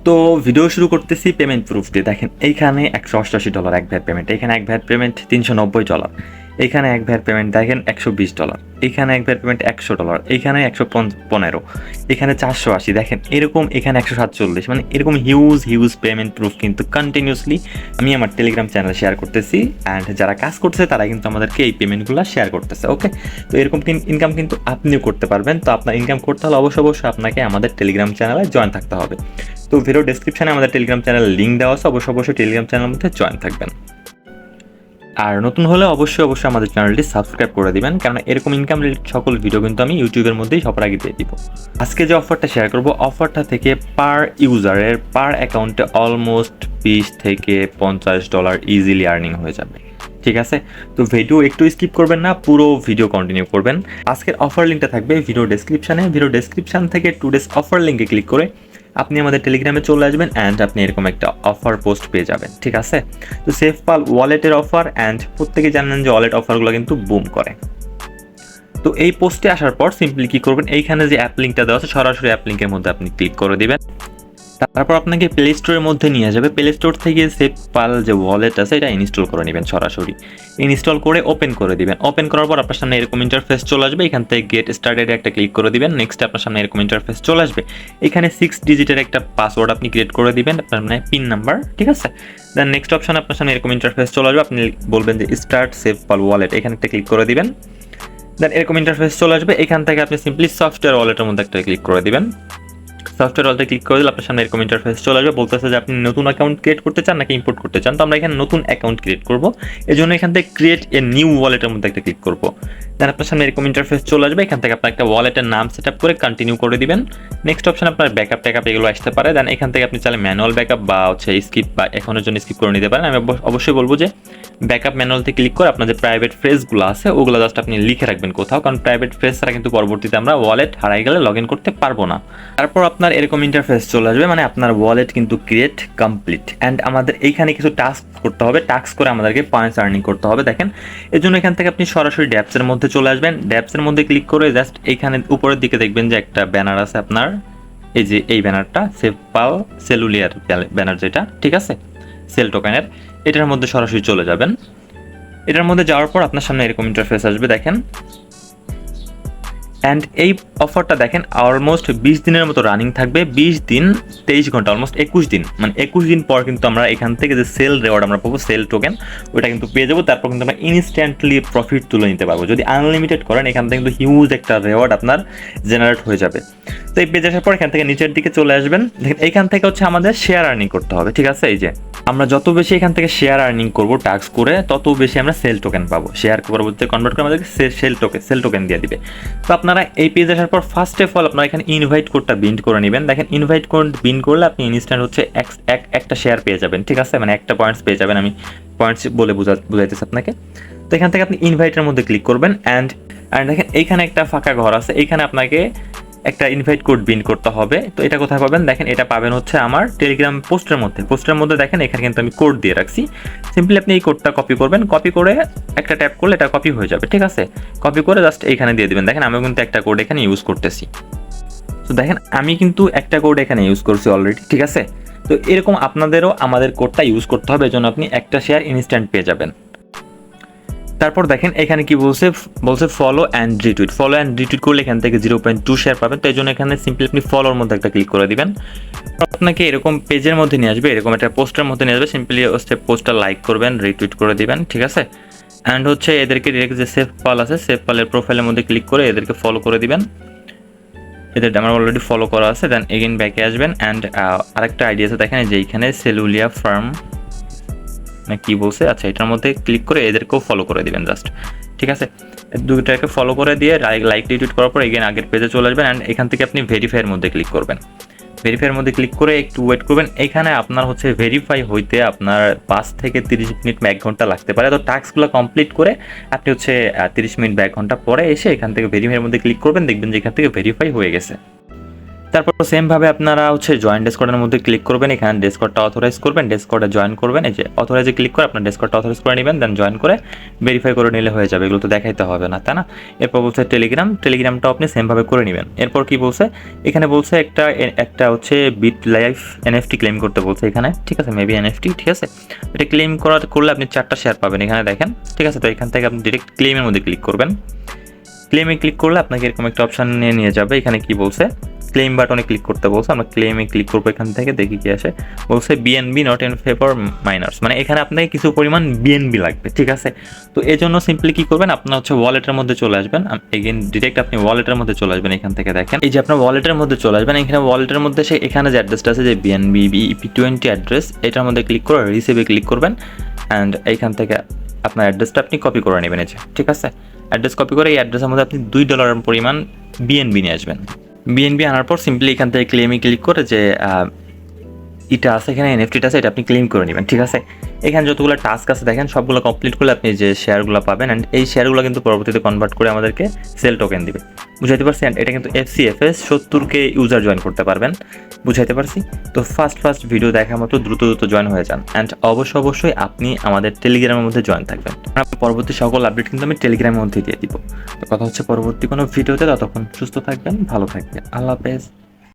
তো ভিডিও শুরু করতেছি পেমেন্ট প্রুফ দিয়ে। দেখেন এইখানে $188 এক ভ্যাট পেমেন্ট, এখানে এক ভ্যাট পেমেন্ট $390, এখানে এক ভ্যাট পেমেন্ট দেখেন $120, এখানে এক ভ্যাট পেমেন্ট $100, এখানে 115, এখানে 480, দেখেন এরকম এখানে 147, মানে এরকম হিউজ পেমেন্ট প্রুফ কিন্তু কন্টিনিউসলি আমি আমার টেলিগ্রাম চ্যানেলে শেয়ার করতেছি। অ্যান্ড যারা কাজ করছে তারা কিন্তু আমাদেরকে এই পেমেন্টগুলো শেয়ার করতেছে। ওকে, তো এরকম ইনকাম কিন্তু আপনিও করতে পারবেন। তো আপনার ইনকাম করতে হলে অবশ্যই আপনাকে আমাদের টেলিগ্রাম চ্যানেলে জয়েন থাকতে হবে। তো ভিডিও ডেসক্রিপশনে আমাদের টেলিগ্রাম চ্যানেলের লিঙ্ক দেওয়া আছে, অবশ্যই টেলিগ্রাম চ্যানেলের মধ্যে জয়েন থাকবেন। আর নতুন হলে অবশ্যই আমাদের চ্যানেলটি সাবস্ক্রাইব করে দিবেন, কারণ এরকম ইনকাম রিলেটেড সকল ভিডিও কিন্তু আমি ইউটিউবের মধ্যেই সবার আগে দিয়ে দিব। আজকে যে অফারটা শেয়ার করব, অফারটা থেকে পার ইউজারের পার অ্যাকাউন্টে অলমোস্ট $20 থেকে $50 ইজিলি আর্নিং হয়ে যাবে। ঠিক আছে, তো ভিডিও একটু স্কিপ করবেন না, পুরো ভিডিও কন্টিনিউ করবেন। আজকের অফার লিঙ্কটা থাকবে ভিডিও ডেসক্রিপশন থেকে টুডেস অফার লিঙ্কে ক্লিক করে আপনি আমাদের টেলিগ্রামে চলে আসবেন অ্যান্ড আপনি এরকম একটা অফার পোস্ট পেয়ে যাবেন। ঠিক আছে, তো সেফপাল ওয়ালেটের অফার, অ্যান্ড প্রত্যেকে জানেন যে ওয়ালেট অফারগুলো কিন্তু বুম করে। তো এই পোস্টে আসার পর সিম্পলি কি করবেন, এইখানে যে অ্যাপ লিঙ্কটা দেওয়া আছে সরাসরি অ্যাপ লিঙ্কের মধ্যে আপনি ক্লিক করে দিবেন। তারপর আপনাকে প্লে স্টোরের মধ্যে নিয়ে যাবে। প্লে স্টোর থেকে সেফপাল যে ওয়ালেট আছে এটা ইনস্টল করে নেবেন, সরাসরি ইনস্টল করে ওপেন করে দিবেন। ওপেন করার পর আপনার সামনে এরকম ইন্টারফেস চলে আসবে। এখান থেকে গেট স্টার্টেড একটা ক্লিক করে দিবেন। নেক্সট আপনার সামনে এরকম ইন্টারফেস চলে আসবে। এখানে 6 ডিজিটের একটা পাসওয়ার্ড আপনি ক্রিয়েট করে দিবেন, আপনার মানে পিন নাম্বার। ঠিক আছে, দেন নেক্সট অপশন আপনার সামনে এরকম ইন্টারফেস চলে আসবে। আপনি বলবেন যে স্টার্ট সেফপাল ওয়ালেট, এখানে একটা ক্লিক করে দিবেন। দেন এরকম ইন্টারফেস চলে আসবে। এখান থেকে আপনি সিম্পলি সফটওয়্যার ওয়ালেটের মধ্যে একটা ক্লিক করে দিবেন। সফটওয়্যার ওয়ালেটে ক্লিক করে দিলে আপনার সামনে এরকম ইন্টারফেস চলে আসবে। বলতেছে যে আপনি নতুন অ্যাকাউন্ট ক্রিয়েট করতে চান নাকি ইম্পোর্ট করতে চান। তো আমরা এখানে নতুন অ্যাকাউন্ট ক্রিয়েট করব, এই জন্য এখান থেকে ক্রিয়েট এ নিউ ওয়ালেটের মধ্যে একটা ক্লিক করব। দেন আপনার সামনে এরকম ইন্টারফেস চলে আসবে। এখান থেকে আপনার একটা ওয়ালেটের নাম সেট আপ করে কন্টিনিউ করে দিবেন। নেক্সট অপশন আপনার ব্যাকআপ ট্যাকআপ এগুলো আসতে পারে। দেন এখান থেকে আপনি চাইলে ম্যানুয়াল ব্যাকআপ বা স্কিপ বা এখনের জন্য স্কিপ করে নিতে পারেন। আমি অবশ্যই বলবো যে ব্যাকআপ ম্যানুয়ালতে ক্লিক করে আপনার যে প্রাইভেট ফ্রেজগুলো আছে ওগুলো জাস্ট আপনি লিখে রাখবেন কোথাও, কারণ প্রাইভেট ফ্রেজ ছাড়া কিন্তু পরবর্তীতে আমরা ওয়ালেট হারাই গেলে লগ ইন করতে পারবো না। তারপর আপনার এরকম ইন্টারফেস চলে আসবে, মানে আপনার ওয়ালেট কিন্তু ক্রিয়েট কমপ্লিট। অ্যান্ড আমাদের এইখানে কিছু টাস্ক করতে হবে, টাস্ক করে আমাদেরকে পয়েন্টস আর্নিং করতে হবে। দেখেন এর জন্য এখান থেকে আপনি সরাসরি ড্যাপসের মধ্যে চলে আসবেন। ড্যাপসের মধ্যে ক্লিক করে জাস্ট এইখানে উপরের দিকে দেখবেন যে একটা ব্যানার আছে আপনার, এই যে এই ব্যানারটা সেফপাল সেলুলিয়ার ব্যানার যেটা, ঠিক আছে, সেল টোকেনের, এটার মধ্যে সরাসরি চলে যাবেন। এটার মধ্যে যাওয়ার পর আপনার সামনে এরকম ইন্টারফেস আসবে। দেখেন অ্যান্ড এই অফারটা দেখেন অলমোস্ট 20 দিনের মতো রানিং থাকবে। 20 দিন 23 ঘন্টা, অলমোস্ট 21 দিন, মানে 21 দিন পর কিন্তু আমরা এখান থেকে যে সেল রেওয়ার্ড আমরা পাবো, সেল টোকেন, ওইটা কিন্তু পেয়ে যাবো। তারপর কিন্তু আমরা ইনস্ট্যান্টলি প্রফিট তুলে নিতে পারবো। যদি আনলিমিটেড করেন এখান থেকে কিন্তু হিউজ একটা রেওয়ার্ড আপনার জেনারেট হয়ে যাবে। তো এই পেজ আসার পর এখান থেকে নিচের দিকে চলে আসবেন। দেখেন এইখান থেকে হচ্ছে আমাদের শেয়ার আর্নিং করতে হবে। ঠিক আছে, এই যে আমরা যত বেশি এখান থেকে শেয়ার আর্নিং করবো টাস্ক করে, তত বেশি আমরা সেল টোকেন পাবো। শেয়ার পরবর্তীতে কনভার্ট করে আমাদেরকে সেল টোকেন দিয়ে দিবে। তো আপনারা এই পেজ আসার পর ফার্স্ট অফ অল আপনারা এখানে ইনভাইট কোডটা বিন্ড করে নেবেন। দেখেন ইনভাইট কোড বিন্ড করলে আপনি ইনস্ট্যান্ট হচ্ছে একটা শেয়ার পেয়ে যাবেন। ঠিক আছে, মানে একটা পয়েন্টস পেয়ে যাবেন। আমি পয়েন্টস বলে বুঝাইতেছি আপনাকে। তো এখান থেকে আপনি ইনভাইটের মধ্যে ক্লিক করবেন। অ্যান্ড দেখেন এইখানে একটা ফাঁকা ঘর আছে, এইখানে আপনাকে একটা ইনভাইট কোড বিন করতে হবে। তো এটা কোথায় পাবেন, দেখেন এটা পাবেন হচ্ছে আমার টেলিগ্রাম পোস্টের মধ্যে দেখেন এখানে কিন্তু আমি কোড দিয়ে রাখছি। সিম্পলি আপনি এই কোডটা কপি করবেন, কপি করে একটা ট্যাপ করলে এটা কপি হয়ে যাবে। ঠিক আছে, কপি করে জাস্ট এইখানে দিয়ে দিবেন। দেখেন আমি কিন্তু একটা কোড এখানে ইউজ করতেছি। তো দেখেন আমি কিন্তু একটা কোড এখানে ইউজ করছি অলরেডি। ঠিক আছে, তো এরকম আপনাদেরও আমাদের কোডটা ইউজ করতে হবে, এজন্য আপনি একটা শেয়ার ইনস্ট্যান্ট পেয়ে যাবেন। তারপর দেখেন এখানে কি বলছে ফলো অ্যান্ড রিটুইট করলে এখান থেকে 0.2 শেয়ার পাবেন। তো এই জন্য এখানে সিম্পলি আপনি ফলোর মধ্যে একটা ক্লিক করে দিবেন। আপনাকে এরকম পেজের মধ্যে নিয়ে আসবে, এরকম একটা পোস্টের মধ্যে নিয়ে আসবে। সিম্পলি হচ্ছে পোস্টটা লাইক করবেন, রিটুইট করে দিবেন। ঠিক আছে, অ্যান্ড হচ্ছে এদেরকে ডিরেক্ট যে সেফপাল আছে, সেফপালের প্রোফাইলের মধ্যে ক্লিক করে এদেরকে ফলো করে দিবেন। এদের আমার অলরেডি ফলো করা আছে। দেন এগেইন ব্যাকে আসবেন। অ্যান্ড আরেকটা আইডিয়া আছে, দেখেন যে এইখানে সেলুলিয়া ফার্ম না কি বলছে, আচ্ছা এটার মধ্যে ক্লিক করে এদেরকেও ফলো করে দিবেন জাস্ট। ঠিক আছে, দুইটাকে ফলো করে দিয়ে লাইক রিটুইট করার পর এগেন আগের পেজে চলে আসবেন। অ্যান্ড এখান থেকে আপনি ভেরিফাইয়ের মধ্যে ক্লিক করবেন। ভেরিফাইয়ের মধ্যে ক্লিক করে একটু ওয়েট করবেন। এখানে আপনার হচ্ছে ভেরিফাই হইতে আপনার 5 থেকে 30 মিনিট বা 1 ঘন্টা লাগতে পারে। তো টাস্কগুলো কমপ্লিট করে আপনি হচ্ছে 30 মিনিট বা 1 ঘন্টা পরে এসে এখান থেকে ভেরিফাইয়ের মধ্যে ক্লিক করবেন, দেখবেন যে এখান থেকে ভেরিফাই হয়ে গেছে। তারপর সেম ভাবে আপনারা হচ্ছে জয়েন ডেসকর্ডের মধ্যে ক্লিক করবেন, এখানে ডেসকর্ডটা অথরাইজ করবেন, ডেসকর্ডে জয়েন করবেন, এই যে অথরাইজে ক্লিক করে আপনার ডেসকর্ডটা অথরাইজ করে নেবেন, দেন জয়েন করে ভেরিফাই করে নিলে হয়ে যাবে, এগুলো তো দেখাইতে হবে না, তাই না? এরপর বলছে টেলিগ্রামটাও আপনি সেম ভাবে করে নেবেন। এরপর কি বলছে এখানে বলছে একটা হচ্ছে বিট লাইফ এনএফটি ক্লেম করতে বলছে এখানে, ঠিক আছে, মেবি এনএফটি, ঠিক আছে। এটা ক্লেম করলে আপনি 4টা শেয়ার পাবেন এখানে দেখেন, ঠিক আছে। তো এখান থেকে আপনি ডিরেক্ট ক্লেমের মধ্যে ক্লিক করবেন, ক্লেমে ক্লিক করলে আপনাকে এরকম একটা অপশান নিয়ে যাবে। এখানে কি বলছে ক্লেম বাটনে ক্লিক করতে বলছে, আমরা ক্লেমে ক্লিক করবো, এখান থেকে দেখি কি আসে। বলছে BNB not in favour miners, মানে এখানে আপনাকে কিছু পরিমাণ বিএনবি লাগবে, ঠিক আছে। তো এই জন্য সিম্পলি কি করবেন, আপনার হচ্ছে ওয়ালেটের মধ্যে চলে আসবেন, এগেন ডিরেক্ট আপনি ওয়ালেটের মধ্যে চলে আসবেন, এখান থেকে দেখেন এই যে আপনার ওয়ালেটের মধ্যে চলে আসবেন, এখানে ওয়ালেটের মধ্যে এখানে যে অ্যাড্রেসটা আছে যে বিএনবি EP20 অ্যাড্রেস, এটার মধ্যে ক্লিক করে রিসিভে ক্লিক করবেন, অ্যান্ড এইখান থেকে আপনার অ্যাড্রেসটা আপনি কপি করে নেবেন, এই যে, ঠিক আছে। অ্যাড্রেস কপি করে এই অ্যাড্রেসের মধ্যে আপনি $2 পরিমাণ বিএনবি নিয়ে আসবেন। বিএনবি আনার পর সিম্পলি এখান থেকে ক্লেমে ক্লিক করে যে এটা আছে এখানে এনএফটিটা আছে, এটা আপনি ক্লেম করে নেবেন, ঠিক আছে। এখানে যতগুলো টাস্ক আছে দেখেন সবগুলো কমপ্লিট করলে আপনি যে শেয়ারগুলো পাবেন, অ্যান্ড এই শেয়ারগুলো কিন্তু পরবর্তীতে কনভার্ট করে আমাদেরকে সেল টোকেন দিবে, বুঝাইতে পারছি? অ্যান্ড এটা কিন্তু FCFS 70K ইউজার জয়েন করতে পারবেন, বুঝাইতে পারছি? তো ফার্স্ট ভিডিও দেখার মতো দ্রুত জয়েন হয়ে যান, অ্যান্ড অবশ্যই আপনি আমাদের টেলিগ্রামের মধ্যে জয়েন থাকবেন। পরবর্তী সকল আপডেট কিন্তু আমি টেলিগ্রামের মধ্যে দিয়ে দিব। তো কথা হচ্ছে পরবর্তী কোনো ভিডিওতে, ততক্ষণ সুস্থ থাকবেন, ভালো থাকবেন, আল্লাহ হাফেজ।